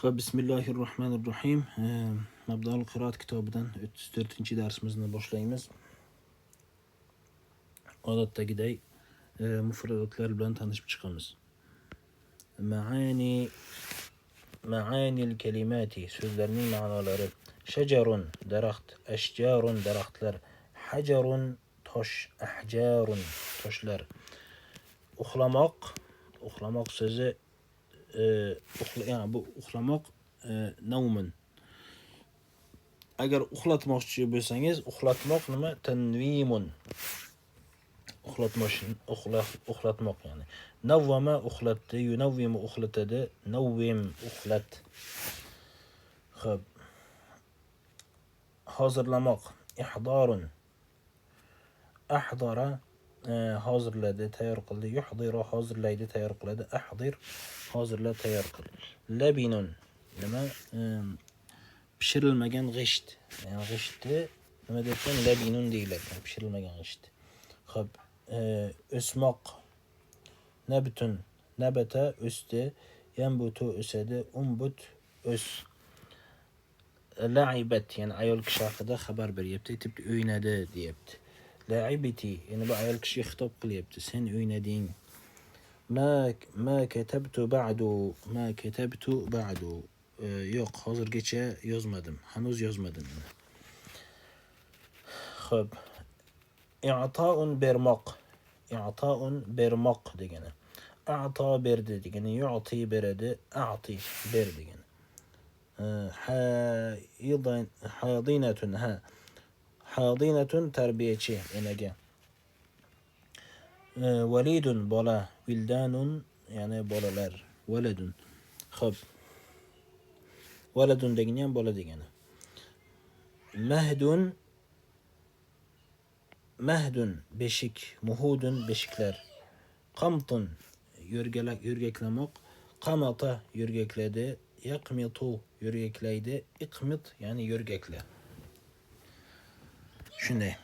خب بسم الله الرحمن الرحیم. مبدأ qirot kitobidan 34-darsimizni boshlaymiz. Odatdagiday mufradatlar bilan tanishib chiqamiz. Maanil kalimati so'zlarning ma'nolari. Shajarun daraxt, ashjarun daraxtlar, hajarun tosh, ahjarun toshlar. Uxlamoq so'zi yani bu uxlamoq naumun. Agar uxlatmoqchi bo'lsangiz, uxlatmoq nima? Tanvimun. Uxlatmoq yani. Navvama uxlatdi, yunavvimu uxlatadi, navvim uxlat. Xo'p. Hozirlamoq. Ihdorun. Ahdara hozirladi, tayyor qildi. Yuhdiru hozirlaydi, tayyor qiladi. Ahdir hozirla, tayyor qil. Labinun nima? Pishirilmagan g'isht. Yani g'ishtni nima debsan? Labinun deyiladi. Pishirilmagan g'isht. Xo'p, o'smoq. Nabtun. Nabata o'sdi, yanbutu o'sadi, umbut o's. La'ibat yani ayol kishi haqida xabar beryapti, aytibdi o'ynadi deyapti. La'ibati yani bu ayol kishiga xitob qilyapti. Sen o'ynading. Ma katabtu ba'du. Yo'q, hozirgacha yozmadim. Hanuz yozmadim. Xo'p. I'ta'un bermoq degani. A'ta berdi degani, yu'ti beradi, a'ti ber degani. Hadinatun tarbiyachi enaga. Walidun bola, wildanun yani bolalar, waladun. Xo'p. Waladun degani ham bola degani. Mahdun beshik, muhudun beshiklar. Qamtun yurgaklamoq, qamata yurgakladi, yaqmitu yurgaklaydi, iqmit yani yurgakla. Shunday.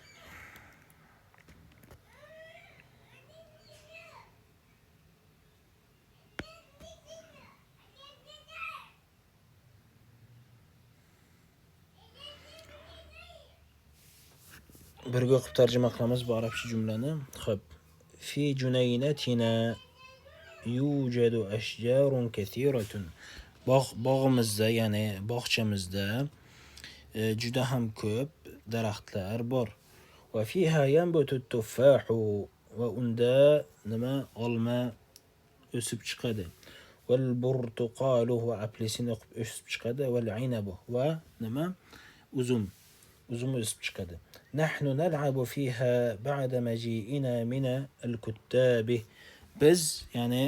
Birga o'qib tarjima qilamiz bu arabcha jumlani. Xo'p. Fi junaynatina yujadu ashjarun kathiratun. Bog'imizda, ya'ni bog'chamizda juda ham ko'p daraxtlar bor. Va fiha yanbutu tuffahu va unda nima? Olma o'sib chiqadi. Val burtuqalu va apelsin o'sib chiqadi. Val inabu va nima? Uzum o'sib chiqadi. Nahnu nal'abu fiha ba'da maji'ina min al-kuttabi. Biz ya'ni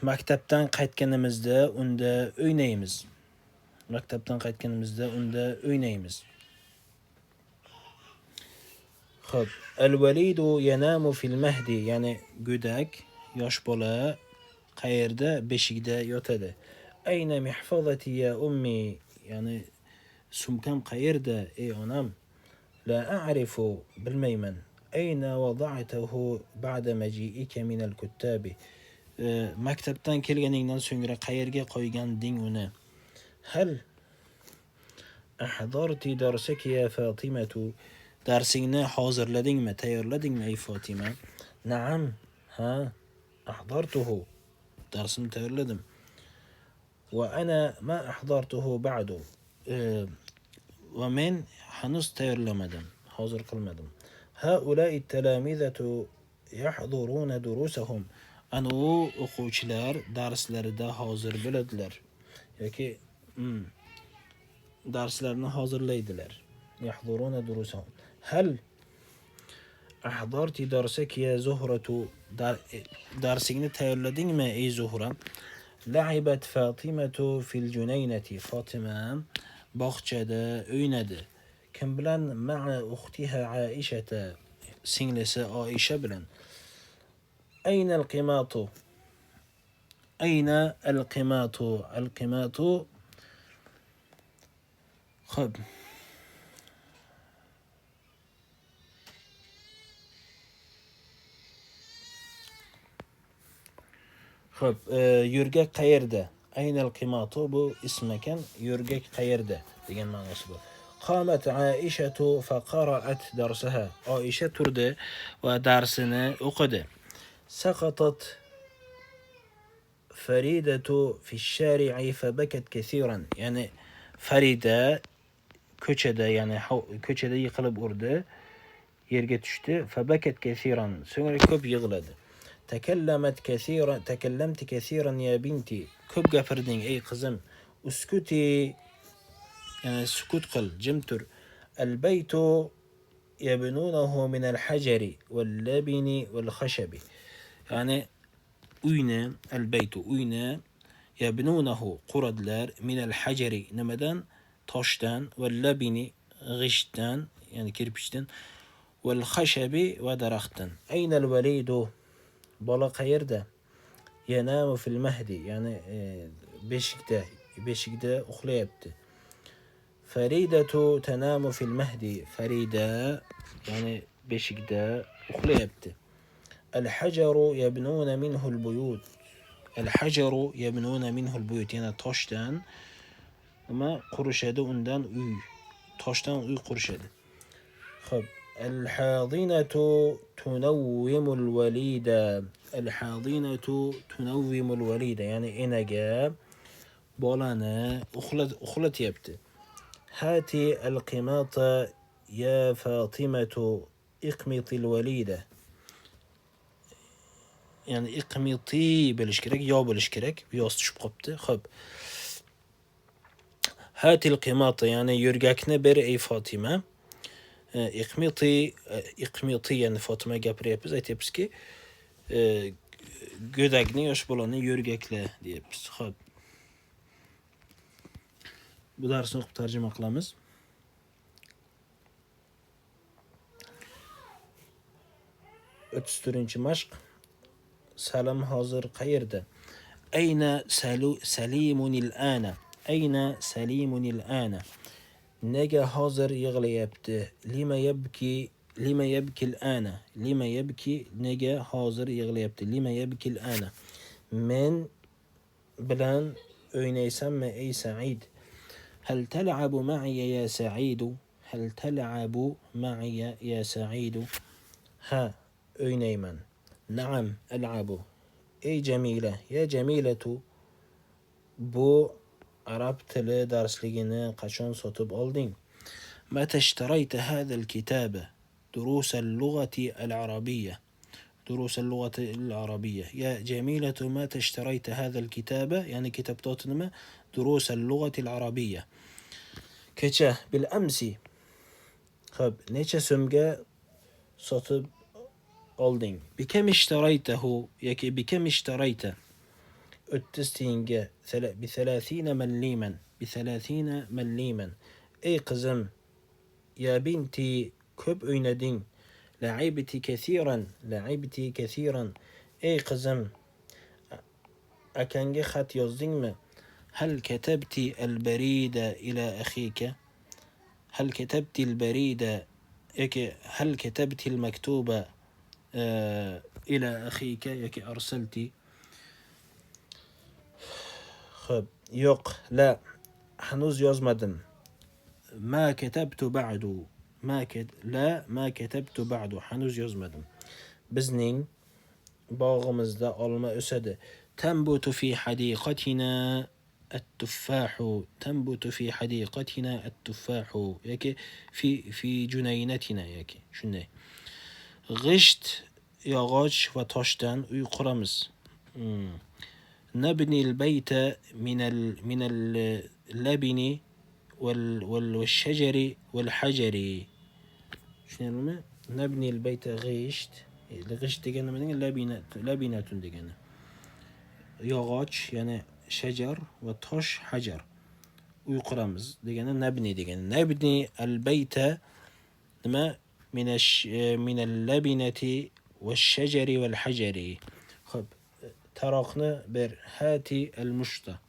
maktabdan qaytganimizda unda o'ynaymiz. Xo'p, al-walidu yanamu fil mahdi, ya'ni go'dak, yosh bola qayerda? Beshikda yotadi. Ayna mihfazati ya ummi, ya'ni sumkam qayerda ey onam? La a'rifu, bilmayman. Ayna wada'tahu ba'da maji'ika min al-kuttabi. Maktabdan kelganingdan so'ngra qayerga qo'yganding uni? Hal ahdarti darsaki ya Fatimatu, darsingni hozirladingmi, tayyorladingmi ey Fatima? Na'am, ha, ahdartuhu, darsni tayyorladim. Va ana ma ahdartuhu ba'du, va men hanuz tayyorlamadim, hozir qilmadim. Haula'i talamizatu yahduruna durusahum, ana o'quvchilar darslarida hozir bo'ladilar yoki darslarni hozirlaydilar. Yahduruna durusahum. Hal ahdarti darsaki ya Zuhratu, darsingni tayyorladingmi ey Zuhra? La'ibat Fatimatu fil junaynati, Fatima bog'chada o'ynadi. Kim bilan? Ma'a ukhtiha Aishata, singlisi Oisha bilan. Ayna al-qimatu? Al-qimatu. Xo'p. Xo'p, yurgak qayerda? Aynal qimatu bu ism ekan, yurgak qayerda degan ma'nosi bor. Qamat Aishatu fa qara'at darsaha. Oisha turdi va darsini o'qidi. Saqatat Faridatu fi shari'i fa bakat kathiran. Ya'ni Farida ko'chada, ya'ni ko'chada yiqilib urdi, yerga tushdi. Fa bakat kathiran. So'ngra ko'p yig'ladi. تكلمت كثيرا يا بنتي. كوب gapirding ey qizim. Uskuti, yani sukut qil, jim tur. البيت يبنونه من الحجر واللبن والخشب. يعني uyni, البيت uyni, يبنونه quradilar, من الحجر nimadan? Toshdan, واللبن g'ishtdan, yani kirpichdan, والخشب va daraxtdan. أين الوليد? Bola qayerda? Yanamu fil mahdi, ya'ni beshikda uxlayapti. Faridatu tanamu fil mahdi. Farida ya'ni beshikda uxlayapti. Al-hajaru yabnuna minhu al-buyut. Al-hajaru yabnuna minhu al-buyut, yana toshdan nima qurishadi, undan uy. Toshdan uy qurishadi. Xo'p, al-hadinatu tunawwimu al-walida. Al-hadinatu tunawwimu al-walida, ya'ni enaga bolani uxlatyapti. Hati al-qimata ya Fatimatu iqmiti al-walida. Yani iqmiti bo'lish kerak, yo bo'lish kerak. Bu yoz tushib qopti. Xo'p. Hati al-qimata, yani yurgakni ber ey Fatima. Iqmiti yani Fatima gapiryapmiz, aytyapmizki, go'dakni, yosh bolani yurgakla deyapmiz. Xo'p. Bu darsni o'qib tarjima qilamiz. O'ttiz mashq. Salam hozir qayerda? Ayna Salimunil ana. Ayna Salimunil ana. Nega hozir yig'layapti? Lima yabki al-ana. Lima yabki, nega hozir yig'layapti? Lima yabki al-ana. Men bilan o'ynaysanmi ey Said? Hal tal'abu ma'iya ya Said? Hal tal'abu ma'iya ya Said? Ha, o'ynayman. Na'am, al'abu. Ey Jamila, ya Jamilatu, bu arab tili darsligini qachon sotib olding? Mata ishtarayta hadha al-kitaba? Durus al-lughati al-arabiyya. دروس اللغة العربية. يا جميلة متى اشتريت هذا الكتاب؟ يعني كتاب توتنما دروس اللغة العربية. كيتشا بالأمس. خب نيتشا سمجا صوتب أولدين. بكم اشتريته؟ يكي بكم اشتريت؟ التستينجا ب30 مليما. ب30 مليما. أي قزم يا بنتي كب أيندين. لعبتي كثيرا. أي قزم أكنجي خط يزدين. هل كتبت البريد إلى أخيك؟ هل كتبت البريد؟ هل كتبت المكتوبة إلى أخيك؟ يكي أرسلتي. خب يق لا هنوز يزمدم. ما كتبت بعد. ما كتبت بعد. هنوز يزمدم. بزنين باغمزدا alma ösedi. تنبت في حديقتنا التفاح. تنبت في حديقتنا التفاح. يكي في جنينتنا. يكي شنو غشت yog'och va toshdan uy quramiz. نبني البيت من اللبن والشجر والحجر. شنو نبني البيت غشت. الغشت degani nima? Labinatun degani. Yog'och, ya'ni shajar va tosh hajar. Uy quramiz degani nabni degani. Nabni al-bayta nima? من اللبنة والشجر والحجر. خب taroqni ber. Hati al-mushta.